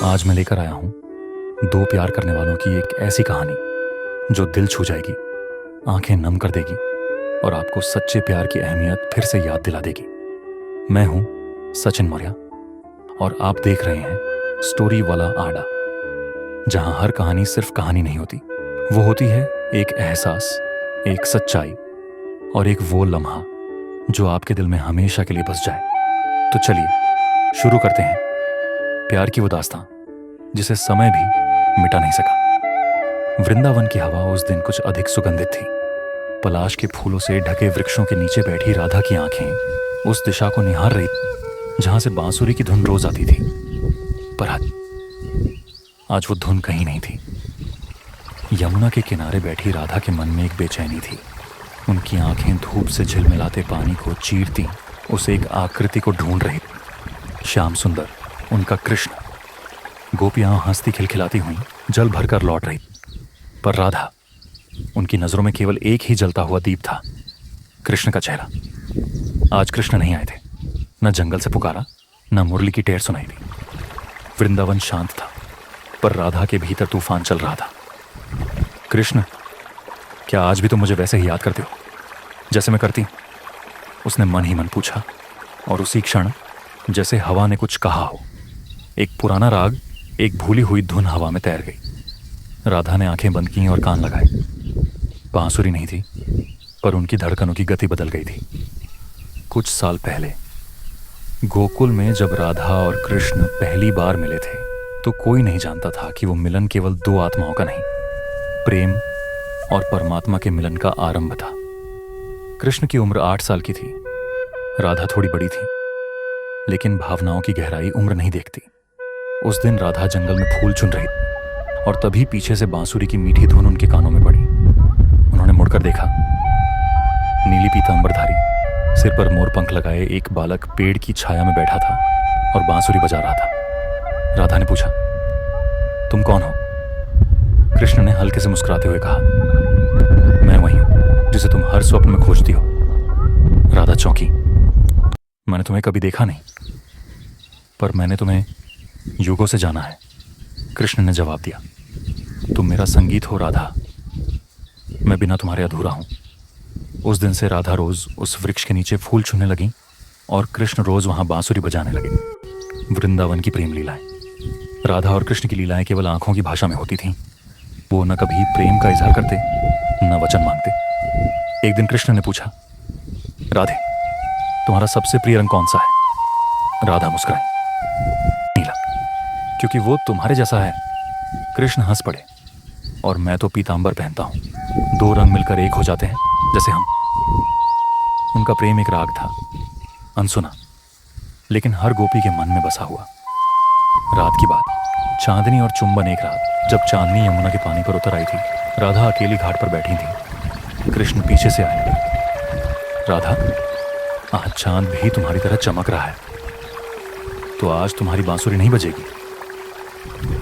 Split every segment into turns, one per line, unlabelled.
आज मैं लेकर आया हूं दो प्यार करने वालों की एक ऐसी कहानी जो दिल छू जाएगी, आंखें नम कर देगी और आपको सच्चे प्यार की अहमियत फिर से याद दिला देगी। मैं हूं सचिन मौर्य और आप देख रहे हैं स्टोरी वाला आडा, जहां हर कहानी सिर्फ कहानी नहीं होती, वो होती है एक एहसास, एक सच्चाई और एक वो लम्हा जो आपके दिल में हमेशा के लिए बस जाए। तो चलिए शुरू करते हैं प्यार की वो दास्तां जिसे समय भी मिटा नहीं सका। वृंदावन की हवा उस दिन कुछ अधिक सुगंधित थी। पलाश के फूलों से ढके वृक्षों के नीचे बैठी राधा की आंखें उस दिशा को निहार रही जहां से बांसुरी की धुन रोज आती थी, पर आज वो धुन कहीं नहीं थी। यमुना के किनारे बैठी राधा के मन में एक बेचैनी थी। उनकी आंखें धूप से झिलमिलाते पानी को चीरती उस एक आकृति को ढूंढ रही। श्याम सुंदर, उनका कृष्ण। गोपियां हंसती खिलखिलाती हुई जल भरकर लौट रही, पर राधा, उनकी नजरों में केवल एक ही जलता हुआ दीप था, कृष्ण का चेहरा। आज कृष्ण नहीं आए थे, न जंगल से पुकारा, न मुरली की टेर सुनाई दी। वृंदावन शांत था, पर राधा के भीतर तूफान चल रहा था। कृष्ण, क्या आज भी तुम मुझे वैसे ही याद करते हो जैसे मैं करती? उसने मन ही मन पूछा, और उसी क्षण जैसे हवा ने कुछ कहा हो, एक पुराना राग, एक भूली हुई धुन हवा में तैर गई। राधा ने आंखें बंद की और कान लगाए। बांसुरी नहीं थी, पर उनकी धड़कनों की गति बदल गई थी। कुछ साल पहले गोकुल में जब राधा और कृष्ण पहली बार मिले थे, तो कोई नहीं जानता था कि वो मिलन केवल दो आत्माओं का नहीं, प्रेम और परमात्मा के मिलन का आरंभ था। कृष्ण की उम्र 8 साल की थी, राधा थोड़ी बड़ी थी, लेकिन भावनाओं की गहराई उम्र नहीं देखती। उस दिन राधा जंगल में फूल चुन रही और तभी पीछे से बांसुरी की मीठी धुन उनके कानों में पड़ी। उन्होंने मुड़कर देखा। नीली पीतांबरधारी, सिर पर मोर पंख लगाए एक बालक पेड़ की छाया में बैठा था और बांसुरी बजा रहा था। राधा ने पूछा, तुम कौन हो? कृष्ण ने हल्के से मुस्कुराते हुए कहा, मैं वही हूं जिसे तुम हर स्वप्न में खोजती हो। राधा चौंकी। मैंने तुम्हें कभी देखा नहीं, पर मैंने तुम्हें युगों से जाना है, कृष्ण ने जवाब दिया। तुम मेरा संगीत हो राधा, मैं बिना तुम्हारे अधूरा हूं। उस दिन से राधा रोज उस वृक्ष के नीचे फूल चुनने लगी और कृष्ण रोज वहां बांसुरी बजाने लगे। वृंदावन की प्रेम लीलाएं। राधा और कृष्ण की लीलाएं केवल आंखों की भाषा में होती थीं। वो न कभी प्रेम का इजहार करते, न वचन मांगते। एक दिन कृष्ण ने पूछा, राधे, तुम्हारा सबसे प्रिय रंग कौन सा है? राधा मुस्कुराई। नीला, क्योंकि वो तुम्हारे जैसा है। कृष्ण हंस पड़े, और मैं तो पीतांबर पहनता हूं, दो रंग मिलकर एक हो जाते हैं जैसे हम। उनका प्रेम एक राग था, अनसुना, लेकिन हर गोपी के मन में बसा हुआ। रात की बात, चांदनी और चुंबन। एक रात जब चांदनी यमुना के पानी पर उतर आई थी, राधा अकेली घाट पर बैठी थी। कृष्ण पीछे से आए। राधा, आज चांद भी तुम्हारी तरह चमक रहा है, तो आज तुम्हारी बांसुरी नहीं बजेगी?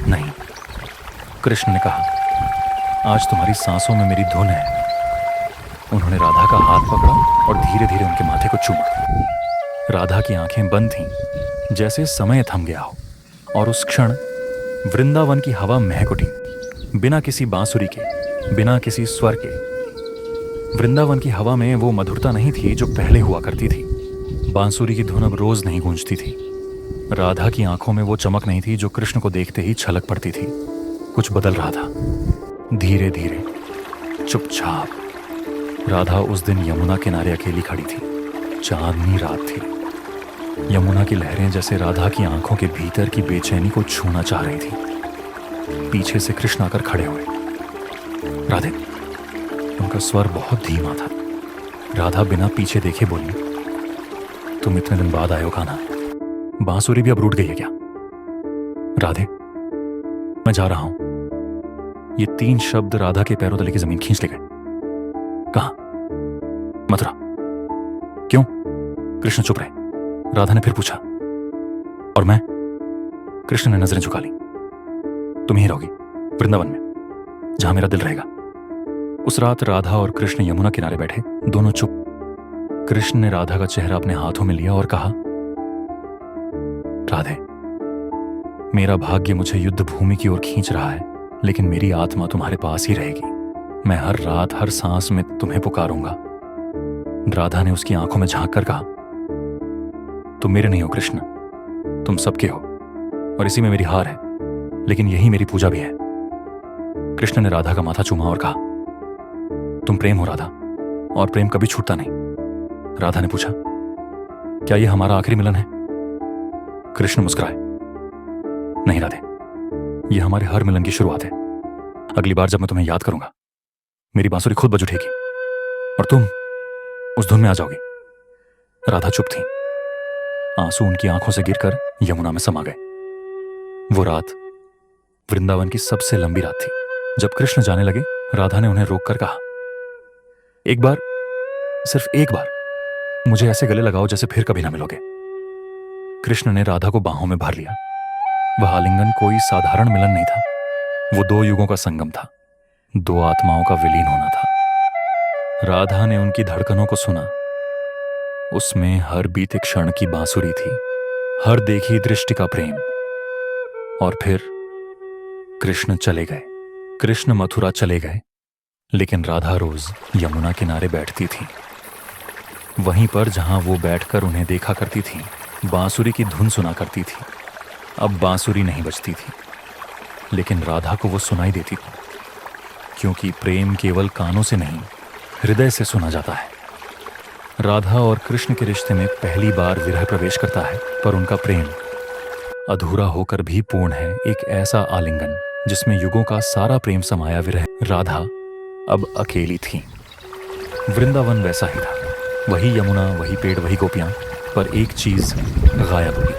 नहीं, कृष्ण ने कहा, आज तुम्हारी सांसों में मेरी धुन है। उन्होंने राधा का हाथ पकड़ा और धीरे धीरे उनके माथे को चूमा। राधा की आंखें बंद थीं, जैसे समय थम गया हो, और उस क्षण वृंदावन की हवा महक उठी, बिना किसी बांसुरी के, बिना किसी स्वर के। वृंदावन की हवा में वो मधुरता नहीं थी जो पहले हुआ करती थी। बांसुरी की धुन अब रोज नहीं गूंजती थी। राधा की आंखों में वो चमक नहीं थी जो कृष्ण को देखते ही छलक पड़ती थी। कुछ बदल रहा था, धीरे धीरे, चुपचाप। राधा उस दिन यमुना किनारे अकेली खड़ी थी। चांदनी रात थी। यमुना की लहरें जैसे राधा की आंखों के भीतर की बेचैनी को छूना चाह रही थी। पीछे से कृष्ण आकर खड़े हुए। राधे, उनका स्वर बहुत धीमा था। राधा बिना पीछे देखे बोली, तुम इतने दिन बाद आए हो कान्हा, बांसुरी भी अब रूठ गई है क्या? राधे, मैं जा रहा हूं। ये 3 शब्द राधा के पैरों तले की जमीन खींच ले गए। कहां? मथुरा। क्यों? कृष्ण चुप रहे। राधा ने फिर पूछा, और मैं? कृष्ण ने नजरें झुका ली। तुम ही रहोगी वृंदावन में, जहां मेरा दिल रहेगा। उस रात राधा और कृष्ण यमुना किनारे बैठे, दोनों चुप। कृष्ण ने राधा का चेहरा अपने हाथों में लिया और कहा, राधे, मेरा भाग्य मुझे युद्ध भूमि की ओर खींच रहा है, लेकिन मेरी आत्मा तुम्हारे पास ही रहेगी। मैं हर रात हर सांस में तुम्हें पुकारूंगा। राधा ने उसकी आंखों में झांक कर कहा, तुम मेरे नहीं हो कृष्ण, तुम सबके हो, और इसी में मेरी हार है, लेकिन यही मेरी पूजा भी है। कृष्ण ने राधा का माथा चूमा और कहा, तुम प्रेम हो राधा, और प्रेम कभी छूटता नहीं। राधा ने पूछा, क्या यह हमारा आखिरी मिलन है? कृष्ण मुस्कुराए, नहीं राधे, यह हमारे हर मिलन की शुरुआत है। अगली बार जब मैं तुम्हें याद करूंगा, मेरी बांसुरी खुद बज उठेगी और तुम उस धुन में आ जाओगी। राधा चुप थी। आंसू उनकी आंखों से गिरकर यमुना में समा गए। वो रात वृंदावन की सबसे लंबी रात थी। जब कृष्ण जाने लगे, राधा ने उन्हें रोककर कहा, एक बार, सिर्फ एक बार मुझे ऐसे गले लगाओ जैसे फिर कभी ना मिलोगे। कृष्ण ने राधा को बाहों में भर लिया। वह आलिंगन कोई साधारण मिलन नहीं था, वो दो युगों का संगम था, दो आत्माओं का विलीन होना था। राधा ने उनकी धड़कनों को सुना। उसमें हर बीते क्षण की बांसुरी थी, हर देखी दृष्टि का प्रेम। और फिर कृष्ण चले गए। कृष्ण मथुरा चले गए, लेकिन राधा रोज यमुना किनारे बैठती थी, वहीं पर जहां वो बैठकर उन्हें देखा करती थी, बांसुरी की धुन सुना करती थी। अब बांसुरी नहीं बजती थी, लेकिन राधा को वो सुनाई देती थी, क्योंकि प्रेम केवल कानों से नहीं, हृदय से सुना जाता है। राधा और कृष्ण के रिश्ते में पहली बार विरह प्रवेश करता है, पर उनका प्रेम अधूरा होकर भी पूर्ण है। एक ऐसा आलिंगन जिसमें युगों का सारा प्रेम समाया विरह। राधा अब अकेली थी। वृंदावन वैसा ही था, वही यमुना, वही पेड़, वही गोपियां, पर एक चीज गायब हुई।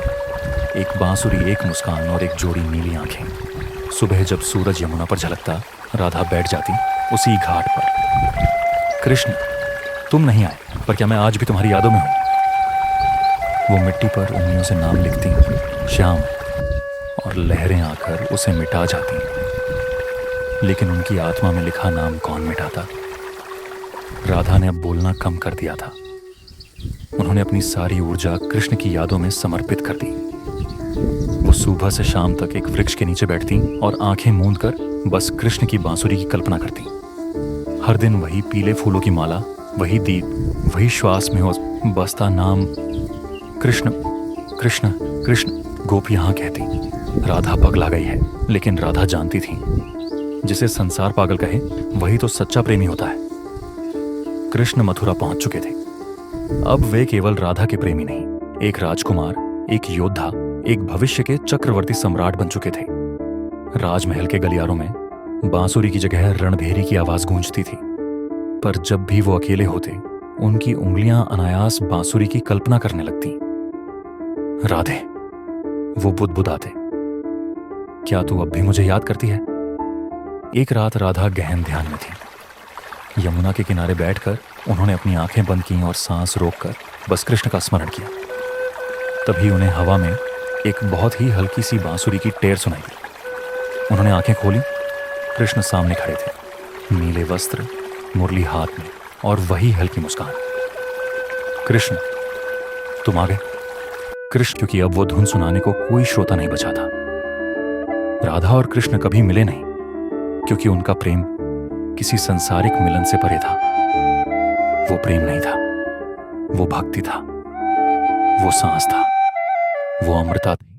एक बांसुरी, एक मुस्कान और एक जोड़ी नीली आंखें। सुबह जब सूरज यमुना पर झलकता, राधा बैठ जाती उसी घाट पर। कृष्ण, तुम नहीं आए, पर क्या मैं आज भी तुम्हारी यादों में हूं? वो मिट्टी पर उंगलियों से नाम लिखती, श्याम, और लहरें आकर उसे मिटा जाती। लेकिन उनकी आत्मा में लिखा नाम कौन मिटाता? राधा ने अब बोलना कम कर दिया था। उन्होंने अपनी सारी ऊर्जा कृष्ण की यादों में समर्पित कर दी। वो सुबह से शाम तक एक वृक्ष के नीचे बैठती और आंखें मूंद कर बस कृष्ण की बांसुरी की कल्पना करती। हर दिन वही पीले फूलों की माला, वही दीप, वही श्वास में हो बसता नाम, कृष्ण कृष्ण कृष्ण। गोपी यहाँ कहती, राधा पगला गई है, लेकिन राधा जानती थी, जिसे संसार पागल कहे वही तो सच्चा प्रेमी होता है। कृष्ण मथुरा पहुंच चुके थे। अब वे केवल राधा के प्रेमी नहीं, एक राजकुमार, एक योद्धा, एक भविष्य के चक्रवर्ती सम्राट बन चुके थे। राजमहल के गलियारों में बांसुरी की जगह रणभेरी की आवाज गूंजती थी, पर जब भी वो अकेले होते, उनकी उंगलियां अनायास बांसुरी की कल्पना करने लगती। राधे, वो बुदबुदाते, क्या तू अब भी मुझे याद करती है? एक रात राधा गहन ध्यान में थी। यमुना के किनारे बैठकर उन्होंने अपनी आंखें बंद की और सांस रोककर बस कृष्ण का स्मरण किया। तभी उन्हें हवा में एक बहुत ही हल्की सी बांसुरी की टेर सुनाई दी। उन्होंने आंखें खोली। कृष्ण सामने खड़े थे, नीले वस्त्र, मुरली हाथ में, और वही हल्की मुस्कान। कृष्ण, तुम आ गए। कृष्ण, क्योंकि अब वो धुन सुनाने को कोई श्रोता नहीं बचा था। राधा और कृष्ण कभी मिले नहीं, क्योंकि उनका प्रेम किसी सांसारिक मिलन से परे था। वो प्रेम नहीं था, वो भक्ति था, वो सांस था, वो अमृता थी।